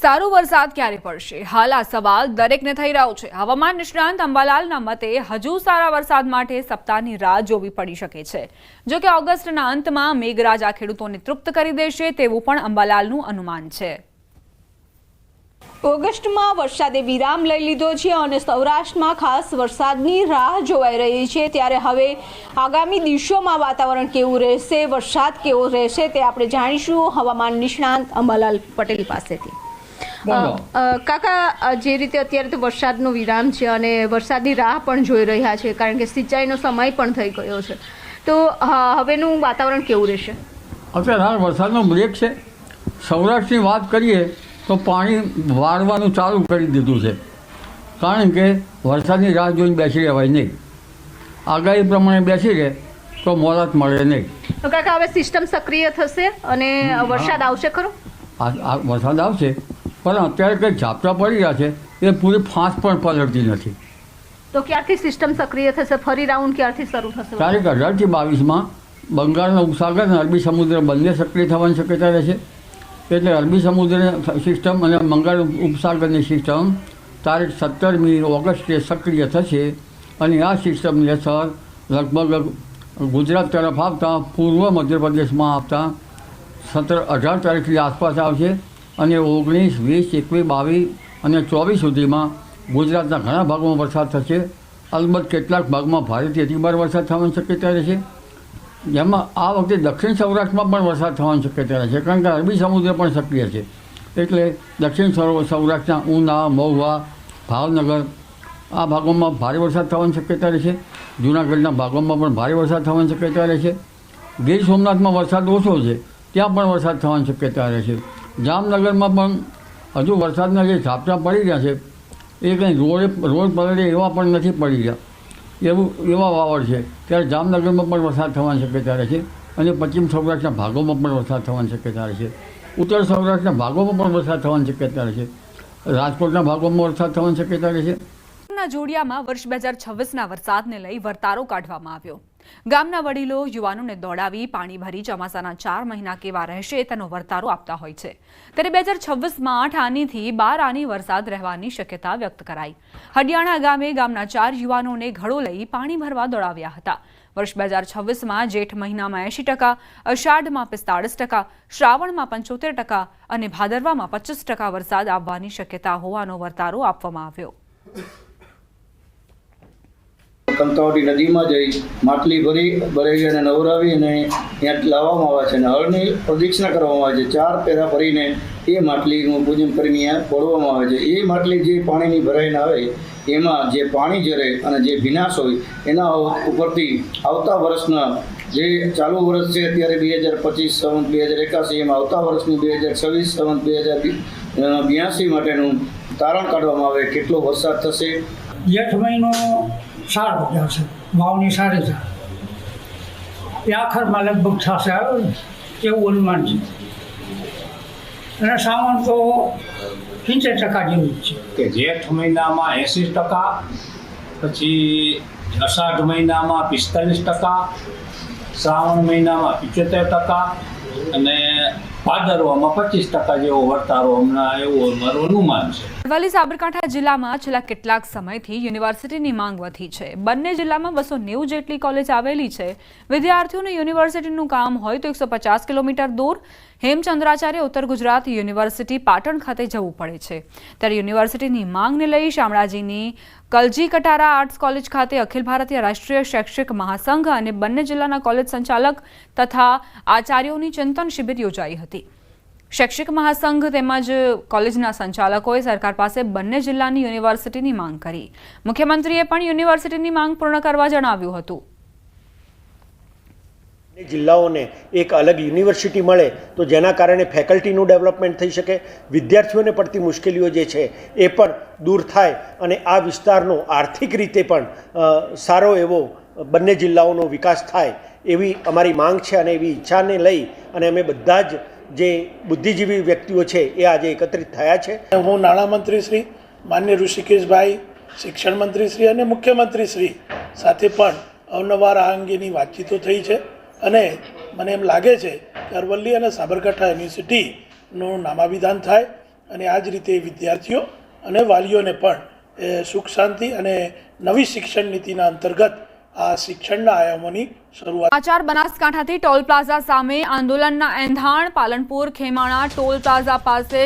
સારો વરસાદ ક્યારે પડશે? હાલ આ સવાલ દરેકને થઈ રહ્યો છે। હવામાન નિષ્ણાંત અંબાલાલના મતે હજુ સારા વરસાદ માટે સપ્તાહની રાહ જોવી પડી શકે છે। જો કે ઓગસ્ટના અંતમાં મેઘરાજા ખેડૂતોને તૃપ્ત કરી દેશે તેવું પણ અંબાલાલનું અનુમાન છે। ઓગસ્ટમાં વરસાદે વિરામ લઈ લીધો છે અને સૌરાષ્ટ્રમાં ખાસ વરસાદની રાહ જોવાઈ રહી છે। ત્યારે હવે આગામી દિવસોમાં વાતાવરણ કેવું રહેશે, વરસાદ કેવો રહેશે તે આપણે જાણીશું હવામાન નિષ્ણાંત અંબાલાલ પટેલ પાસેથી। કાકા, જે રીતે અત્યારે તો વરસાદનો વિરામ છે અને વરસાદની રાહ પણ જોઈ રહ્યા છે કારણ કે સિંચાઈનો સમય પણ થઈ ગયો છે, તો હવેનું વાતાવરણ કેવું રહેશે? અત્યારે હાલ વરસાદનો બ્રેક છે। સૌરાષ્ટ્રની વાત કરીએ તો પાણી વાળવાનું ચાલુ કરી દીધું છે, કારણ કે વરસાદની રાહ જોઈને બેસી રહેવાય નહીં। આગાહી પ્રમાણે બેસી રહે તો મોરાત મળે નહીં। તો કાકા, હવે સિસ્ટમ સક્રિય થશે અને વરસાદ આવશે ખરો? વરસાદ આવશે, પણ અત્યારે કંઈ ઝાપટા પડી રહ્યા છે એ પૂરી ફાંસ પણ પલટતી નથી। તો ક્યારથી સિસ્ટમ સક્રિય થશે? ફરી રાઉન્ડ ક્યારથી શરૂ થશે? તારીખ 18 થી 22માં બંગાળનો ઉપસાગર અને અરબી સમુદ્ર બંને સક્રિય થવાની શક્યતા રહેશે। એટલે અરબી સમુદ્રની સિસ્ટમ અને બંગાળ ઉપસાગરની સિસ્ટમ તારીખ 17મી ઓગસ્ટે સક્રિય થશે અને આ સિસ્ટમની અસર લગભગ ગુજરાત તરફ આવતા પૂર્વ મધ્યપ્રદેશમાં આવતા 17-18 તારીખની આસપાસ આવશે અને 19, 20, 21, 22 અને 24 સુધીમાં ગુજરાતના ઘણા ભાગોમાં વરસાદ થશે। અલબત્ત કેટલાક ભાગમાં ભારેથી અતિભારે વરસાદ થવાની શક્યતા રહેશે, જેમાં આ વખતે દક્ષિણ સૌરાષ્ટ્રમાં પણ વરસાદ થવાની શક્યતા રહેશે, કારણ કે અરબી સમુદ્ર પણ સક્રિય છે। એટલે દક્ષિણ સૌરાષ્ટ્રના ઉના, મહુવા, ભાવનગર આ ભાગોમાં ભારે વરસાદ થવાની શક્યતા રહેશે। જૂનાગઢના ભાગોમાં પણ ભારે વરસાદ થવાની શક્યતા રહેશે। ગીર સોમનાથમાં વરસાદ ઓછો છે, ત્યાં પણ વરસાદ થવાની શક્યતા રહેશે। જામનગરમાં પણ હજુ વરસાદના જે ઝાપટા પડી રહ્યા છે એ કંઈ રોડ પલળે એવા પણ નથી પડી રહ્યા, એવા વાવડ છે। ત્યારે જામનગરમાં પણ વરસાદ થવાની શક્યતા રહેશે અને પશ્ચિમ સૌરાષ્ટ્રના ભાગોમાં પણ વરસાદ થવાની શક્યતા રહેશે। ઉત્તર સૌરાષ્ટ્રના ભાગોમાં પણ વરસાદ થવાની શક્યતા રહેશે। રાજકોટના ભાગોમાં વરસાદ થવાની શક્યતા રહેશે। જોડિયામાં વર્ષ 2026ના વરસાદને લઈ વર્તારો કાઢવામાં આવ્યો। ગામના વડીલો યુવાનોને દોડાવી પાણી ભરી ચોમાસાના 4 મહિના કેવા રહેશે તેનો વર્તારો આપતા હોય છે। ત્યારે 2026માં 8 આનીથી 12 આની વરસાદ રહેવાની શક્યતા વ્યક્ત કરાઈ। હડિયાણા ગામે ગામના 4 યુવાનોને ઘડો લઈ પાણી ભરવા દોડાવ્યા હતા। વર્ષ 2026માં જેઠ મહિનામાં 80%, અષાઢમાં 45%, શ્રાવણમાં 75% અને ભાદરવામાં 25% વરસાદ આવવાની શક્યતા હોવાનો વર્તારો આપવામાં આવ્યો। કંકાવટી નદીમાં જઈ માટલી ભરી બરેવી અને નવરાવી અને ત્યાં લાવવામાં આવે છે અને હળની પ્રદક્ષિણા કરવામાં આવે છે। 4 પેરા ભરીને એ માટલીનું પૂજન કરીને ત્યાં ફોડવામાં આવે છે। એ માટલી જે પાણીની ભરાઈને આવે એમાં જે પાણી જરે અને જે ભીનાશ હોય એના ઉપરથી આવતા વર્ષના જે ચાલુ વર્ષ છે અત્યારે 2025 સંવત 2081 એમાં આવતા વર્ષનું 2026 સંવત 2082 માટેનું તારણ કાઢવામાં આવે કેટલો વરસાદ થશે। જેઠ મહિનો સારો જશે, વાવણી સારી થાય, એ આખરમાં લગભગ થશે એવું અનુમાન છે અને સાવણ તો 70% જેવું જ છે। કે જેઠ મહિનામાં 80%, પછી અષાઢ મહિનામાં 45%, શ્રાવણ મહિનામાં 75% અને ભાદરવામાં 25% જેવો વર્તારો હમણાં એવું મારું અનુમાન છે। અરવલ્લી સાબરકાંઠા જિલ્લામાં છેલ્લા કેટલાક સમયથી યુનિવર્સિટીની માંગ વધી છે। બંને જિલ્લામાં 290 જેટલી કોલેજ આવેલી છે। વિદ્યાર્થીઓને યુનિવર્સિટીનું કામ હોય તો 150 કિલોમીટર દૂર હેમચંદ્રાચાર્ય ઉત્તર ગુજરાત યુનિવર્સિટી પાટણ ખાતે જવું પડે છે। ત્યારે યુનિવર્સિટીની માંગને લઈ શામળાજીની કલજી કટારા આર્ટ્સ કોલેજ ખાતે અખિલ ભારતીય રાષ્ટ્રીય શૈક્ષિક મહાસંઘ અને બંને જિલ્લાના કોલેજ સંચાલક તથા આચાર્યોની ચિંતન શિબિર યોજાઈ હતી। શૈક્ષિક મહાસંઘ તેમજ કોલેજના સંચાલકોએ સરકાર પાસે બંને જિલ્લાની યુનિવર્સિટીની માંગ કરી। મુખ્યમંત્રીએ પણ યુનિવર્સિટીની માંગ પૂર્ણ કરવા જણાવ્યું હતું। જિલ્લાઓને એક અલગ યુનિવર્સિટી મળે તો જેના કારણે ફેકલ્ટીનું ડેવલપમેન્ટ થઈ શકે, વિદ્યાર્થીઓને પડતી મુશ્કેલીઓ જે છે એ પણ દૂર થાય અને આ વિસ્તારનો આર્થિક રીતે પણ સારો એવો બંને જિલ્લાઓનો વિકાસ થાય એવી અમારી માંગ છે અને એવી ઈચ્છાને લઈ અને અમે બધા જ જે બુદ્ધિજીવી વ્યક્તિઓ છે એ આજે એકત્રિત થયા છે। હું નાણામંત્રી શ્રી માન્ય ઋષિકેશભાઈ, શિક્ષણ મંત્રી શ્રી અને મુખ્યમંત્રી શ્રી સાથે પણ અવનવાર આ અંગેની વાતચીતો થઈ છે અને મને એમ લાગે છે કે અરવલ્લી અને સાબરકાંઠા યુનિવર્સિટીનું નામાભિધાન થાય અને આ જ રીતે વિદ્યાર્થીઓ અને વાલીઓને પણ સુખ શાંતિ અને નવી શિક્ષણ નીતિના અંતર્ગત આ શિક્ષણના આયામોની શરૂઆત. સમાચાર બનાસકાંઠાથી ટોલ પ્લાઝા સામે આંદોલનના એંધાણ. પાલનપુર ખેમાણા ટોલ પ્લાઝા પાસે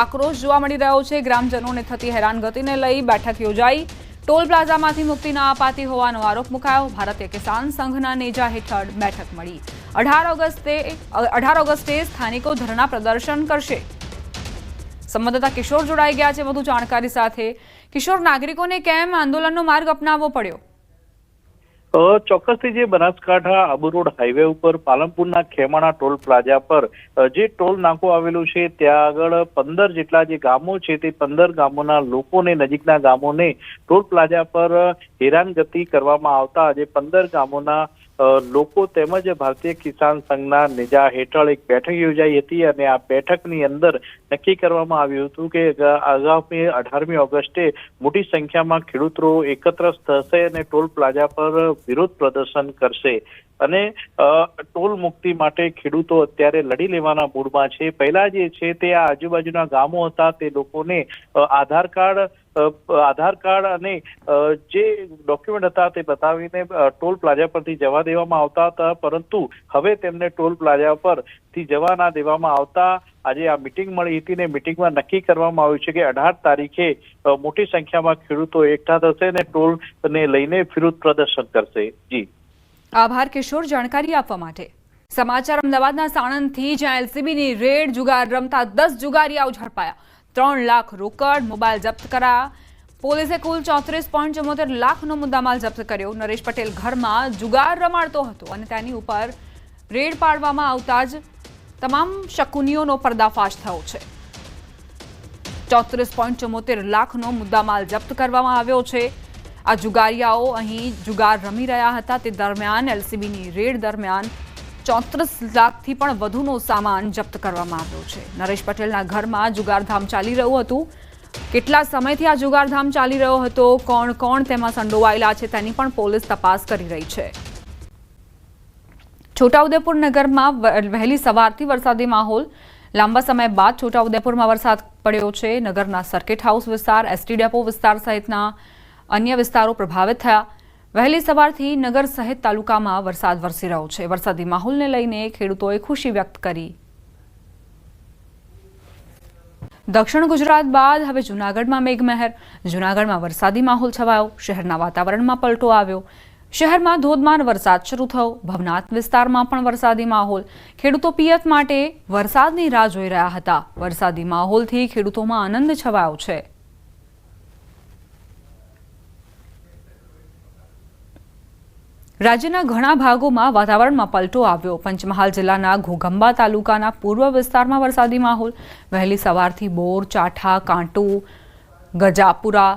આક્રોશ જોવા મળી રહ્યો છે. ગ્રામજનોને થતી હેરાનગતિને લઈ બેઠક યોજાઈ. ટોલ પ્લાઝામાંથી મુક્તિ ન અપાતી હોવાનો આરોપ મુકાયો. ભારતીય કિસાન સંઘના નેજા હેઠળ બેઠક મળી. 18 ઓગસ્ટે સ્થાનિકો ધરણા પ્રદર્શન કરશે. સંવાદદાતા કિશોર જોડાઈ ગયા છે વધુ જાણકારી સાથે. કિશોર, નાગરિકોને કેમ આંદોલનનો માર્ગ અપનાવવો પડ્યો? ચોક્કસથી જે બનાસકાંઠા આબુ રોડ હાઈવે ઉપર પાલનપુરના ખેમાણા ટોલ પ્લાઝા પર જે ટોલ નાકો આવેલું છે ત્યાં આગળ 15 જેટલા જે ગામો છે તે 15 ગામોના લોકોને, નજીકના ગામોને ટોલ પ્લાઝા પર હેરાનગતિ કરવામાં આવતા આજે 15 ગામોના લોકો તેમજ ભારતીય કિસાન સંઘના નેજા હેઠળ એક બેઠક યોજાઈ હતી અને આ બેઠકની અંદર નક્કી કરવામાં આવ્યું હતું કે આગામી 18મી ઓગસ્ટે મોટી સંખ્યામાં ખેડૂતો એકત્ર થશે અને ટોલ પ્લાઝા પર વિરોધ પ્રદર્શન કરશે અને ટોલ મુક્તિ માટે ખેડૂતો અત્યારે લડી લેવાના મૂડમાં છે. પહેલા જે છે તે આ આજુબાજુના ગામો હતા તે લોકોને આધાર કાર્ડ અને જે ડોક્યુમેન્ટ હતા તે બતાવીને ટોલ પ્લાઝા પરથી જવા દેવામાં આવતા હતા, પરંતુ હવે તેમને ટોલ પ્લાઝા પરથી જવા ના દેવામાં આવતા આજે આ મિટિંગ મળી હતી ને મિટિંગમાં નક્કી કરવામાં આવ્યું છે કે 18 તારીખે મોટી સંખ્યામાં ખેડૂતો એકઠા થશે અને ટોલને લઈને વિરોધ પ્રદર્શન કરશે. જી આભાર કિશોર જાણકારી આપવા માટે. સમાચાર અમદાવાદના સાણંદથી, જ્યાં એલસીબીની રેડ. જુગાર રમતા 10 જુગારીયાઓ ઝડપાયા. 3 લાખ રોકડ, મોબાઈલ જપ્ત કરાયા. પોલીસે કુલ 34.74 લાખનો મુદ્દામાલ જપ્ત કર્યો. નરેશ પટેલ ઘરમાં જુગાર રમાડતો હતો અને તેની ઉપર રેડ પાડવામાં આવતા જ તમામ શકુનીઓનો પર્દાફાશ થયો છે. 34.74 લાખનો મુદ્દામાલ જપ્ત કરવામાં આવ્યો છે. આ જુગારીયાઓ અહીં જુગાર રમી રહ્યા હતા તે દરમિયાન એલસીબીની રેડ દરમિયાન 34 લાખથી પણ વધુનો સામાન જપ્ત કરવામાં આવ્યો છે. નરેશ પટેલના ઘરમાં જુગારધામ ચાલી રહ્યું હતું. કેટલા સમયથી આ જુગારધામ ચાલી રહ્યો હતો, કોણ કોણ તેમાં સંડોવાયેલા છે તેની પણ પોલીસ તપાસ કરી રહી છે. છોટાઉદેપુર નગરમાં વહેલી સવારથી વરસાદી માહોલ. લાંબા સમય બાદ છોટાઉદેપુરમાં વરસાદ પડ્યો છે. નગરના સર્કિટ હાઉસ વિસ્તાર, એસટી ડેપો વિસ્તાર સહિતના અન્ય વિસ્તારો પ્રભાવિત થયા. વહેલી સવારથી નગર સહિત તાલુકામાં વરસાદ વરસી રહ્યો છે. વરસાદી માહોલને લઈને ખેડૂતોએ ખુશી વ્યક્ત કરી. દક્ષિણ ગુજરાત બાદ હવે જૂનાગઢમાં મેઘમહેર. જૂનાગઢમાં વરસાદી માહોલ છવાયો. શહેરના વાતાવરણમાં પલટો આવ્યો. શહેરમાં ધોધમાર વરસાદ શરૂ થયો. ભવનાથ વિસ્તારમાં પણ વરસાદી માહોલ. ખેડૂતો પિયત માટે વરસાદની રાહ જોઈ રહ્યા હતા. વરસાદી માહોલથી ખેડૂતોમાં આનંદ છવાયો છે. રાજ્યના ઘણા ભાગોમાં વાતાવરણમાં પલટો આવ્યો. પંચમહાલ જિલ્લાના ઘોઘંબા તાલુકાના પૂર્વ વિસ્તારમાં વરસાદી માહોલ. વહેલી સવારથી બોર, ચાઠા, કાંટુ, ગજાપુરા,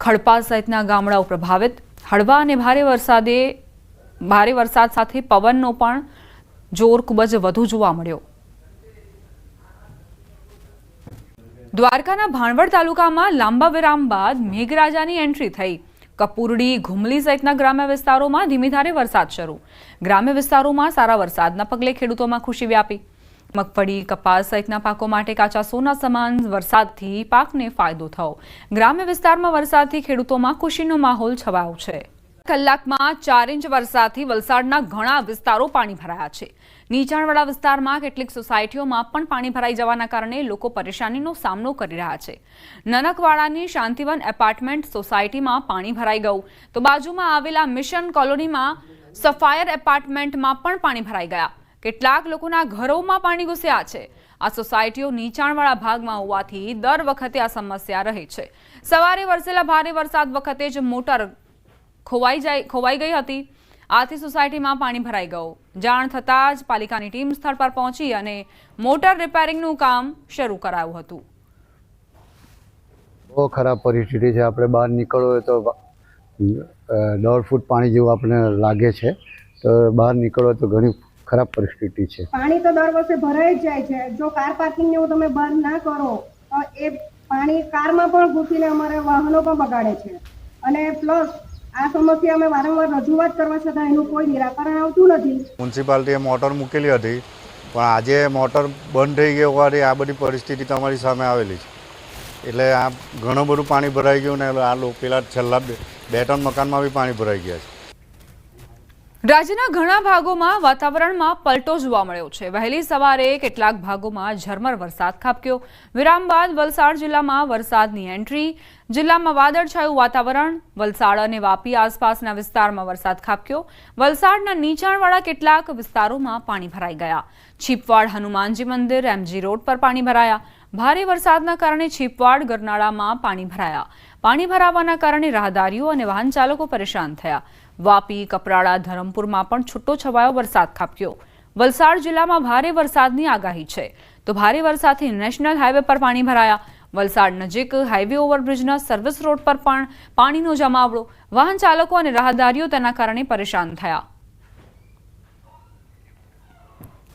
ખડપા સહિતના ગામડાઓ પ્રભાવિત. હળવા અને ભારે વરસાદ સાથે પવનનો પણ જોર ખૂબ જ વધુ જોવા મળ્યો. દ્વારકાના ભાણવડ તાલુકામાં લાંબા વિરામ બાદ મેઘરાજાની એન્ટ્રી થઈ. કપુરડી, ઘુમલી સહિતના ગ્રામ્ય વિસ્તારોમાં ધીમી ધારે વરસાદ શરૂ. ગ્રામ્ય વિસ્તારોમાં સારા વરસાદના પગલે ખેડૂતોમાં ખુશી વ્યાપી. મગફળી, કપાસ સહિતના પાકો માટે કાચા સોના સમાન વરસાદથી પાકને ફાયદો થયો. ગ્રામ્ય વિસ્તારમાં વરસાદથી ખેડૂતોમાં ખુશીનો માહોલ છવાયો છે. કલાકમાં 4 ઇંચ વરસાદથી વલસાડના ઘણા વિસ્તારો પાણી ભરાયા છે. નીચાણવાળા વિસ્તારમાં કેટલીક સોસાયટીઓમાં પણ પાણી ભરાઈ જવાના કારણે લોકો પરેશાનીનો સામનો કરી રહ્યા છે. નનકવાડાની શાંતિવન એપાર્ટમેન્ટ સોસાયટીમાં પાણી ભરાઈ ગયું, તો બાજુમાં આવેલા મિશન કોલોનીમાં સફાયર એપાર્ટમેન્ટમાં પણ પાણી ભરાઈ ગયા. કેટલાક લોકોના ઘરોમાં પાણી ઘૂસ્યા છે. આ સોસાયટીઓ નીચાણવાળા ભાગમાં હોવાથી દર વખતે આ સમસ્યા રહે છે. સવારે વરસેલા ભારે વરસાદ વખતે જ મોટર ખોવાઈ ગઈ હતી. આથી સોસાયટીમાં પાણી ભરાઈ ગયું. જાણ થતાં જ પાલિકાની ટીમ સ્થળ પર પહોંચી અને મોટર રિપેરિંગનું કામ શરૂ કરાયું હતું. બહુ ખરાબ પરિસ્થિતિ છે. આપણે બહાર નીકળવું હોય તો 1.5 ફૂટ પાણી જેવું આપણે લાગે છે. તો બહાર નીકળો તો ઘણી ખરાબ પરિસ્થિતિ છે. પાણી તો દર વર્ષે ભરાઈ જ જાય છે. જો કાર પાર્કિંગ એવું તમે બંધ ના કરો તો એ પાણી કારમાં પણ ઘૂસીને અમારે વાહનો પણ બગાડે છે. અને પ્લસ આ સમસ્યા અમે વારંવાર રજૂઆત કરવા છતાં એનું કોઈ નિરાકરણ આવતું નથી. મ્યુનિસિપાલિટીએ મોટર મૂકેલી હતી પણ આજે મોટર બંધ થઈ ગઈ હોવાથી આ બધી પરિસ્થિતિ તમારી સામે આવેલી છે. એટલે આ ઘણું બધું પાણી ભરાઈ ગયું ને આ પેલા છેલ્લા 2-3 મકાનમાં બી પાણી ભરાઈ ગયા છે. રાજ્યના ઘણા ભાગોમાં વાતાવરણમાં પલટો જોવા મળ્યો છે. વહેલી સવારે કેટલાક ભાગોમાં ઝરમર વરસાદ ખાબક્યો. વિરામ બાદ વલસાડ જિલ્લામાં વરસાદની એન્ટ્રી. જિલ્લામાં વાદળછાયું વાતાવરણ. વલસાડ અને વાપી આસપાસના વિસ્તારમાં વરસાદ ખાબક્યો. વલસાડના નીચાણવાળા કેટલાક વિસ્તારોમાં પાણી ભરાઈ ગયા. છીપવાડ હનુમાનજી મંદિર એમજી રોડ પર પાણી ભરાયા. ભારે વરસાદના કારણે છીપવાડ ગરનાળામાં પાણી ભરાયા. પાણી ભરાવાના કારણે રાહદારીઓ અને વાહન ચાલકો પરેશાન થયા. વાપી, કપરાડા, ધરમપુરમાં પણ છૂટો છવાયો વરસાદ ખાબક્યો. વલસાડ જિલ્લામાં ભારે વરસાદની આગાહી છે તો ભારે વરસાદથી નેશનલ હાઈવે પર પાણી ભરાયા. વલસાડ નજીક હાઈવે ઓવરબ્રિજના સર્વિસ રોડ પર પણ પાણીનો જમાવડો. વાહન ચાલકો અને રાહદારીઓ તેના કારણે પરેશાન થયા.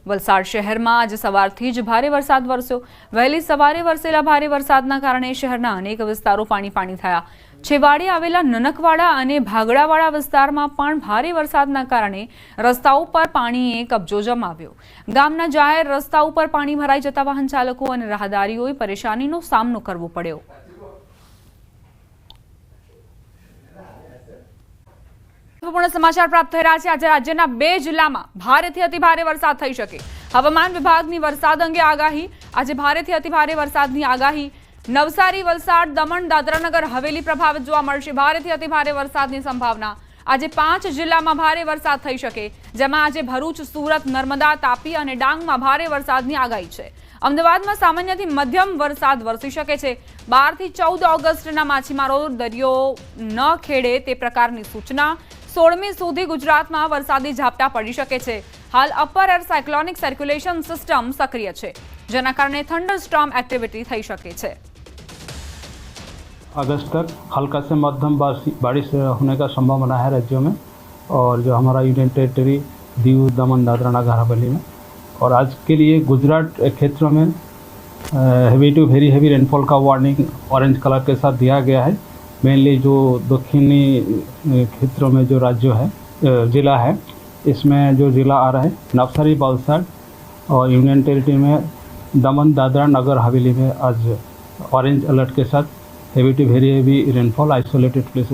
વલસાડ શહેરમાં આજે સવારથી જ ભારે વરસાદ વરસ્યો. વહેલી સવારે વરસેલા ભારે વરસાદના કારણે શહેરના અનેક વિસ્તારો પાણી થયા. છેવાડે આવેલા નનકવાડા અને ભાગડાવાળા વિસ્તારમાં પણ ભારે વરસાદના કારણે રસ્તાઓ પર પાણીએ કબજો જમાવ્યો. ગામના જાહેર રસ્તા ઉપર પાણી ભરાઈ જતા વાહન ચાલકો અને રાહદારીઓએ પરેશાનીનો સામનો કરવો પડ્યો. મહત્વપૂર્ણ સમાચાર પ્રાપ્ત થઈ રહ્યા છે. આજે રાજ્યના 2 જિલ્લામાં ભારેથી અતિભારે વરસાદ થઈ શકે. હવામાન વિભાગની વરસાદ અંગે આગાહી. આજે ભારેથી અતિભારે વરસાદની આગાહી. નવસારી, વલસાડ, દમણ, દાદરાનગર હવેલી પ્રભાવિત જોવા મળશે. ભારેથી અતિભારે વરસાદની સંભાવના. આજે 5 જિલ્લામાં ભારે વરસાદ થઈ શકે, જેમાં આજે ભરૂચ, સુરત, નર્મદા, તાપી અને ડાંગમાં ભારે વરસાદની આગાહી છે. અમદાવાદમાં સામાન્યથી મધ્યમ વરસાદ વરસી શકે છે. 12 થી 14 ઓગસ્ટના માછીમારો દરિયો ન ખેડે તે પ્રકારની સૂચના. 16મી સુધી ગુજરાતમાં વરસાદી ઝાપટા પડી શકે છે. હાલ upper air cyclonic circulation system સક્રિય છે, જેના કારણે થंडरस्टॉर्म एक्टिविटी થઈ શકે છે. अगस्त तक हल्का से मध्यम बारिश होने का संभावना है राज्यों में, और जो हमारा यूनियन टेरिटरी दीव, दमन, दादरा नगर हवेली में. और आज के लिए गुजरात क्षेत्रों में heavy to very heavy rainfall का वार्निंग ऑरेंज कलर के साथ दिया गया है. मेनली जो दक्षिणी क्षेत्रों में जो राज्य है, ज़िला है, इसमें जो ज़िला आ रहा है नवसारी, वलसाड और यूनियन टेरिटरी में दमन, दादरा नगर हवेली में आज ऑरेंज अलर्ट के साथ heavy to very heavy rainfall isolated places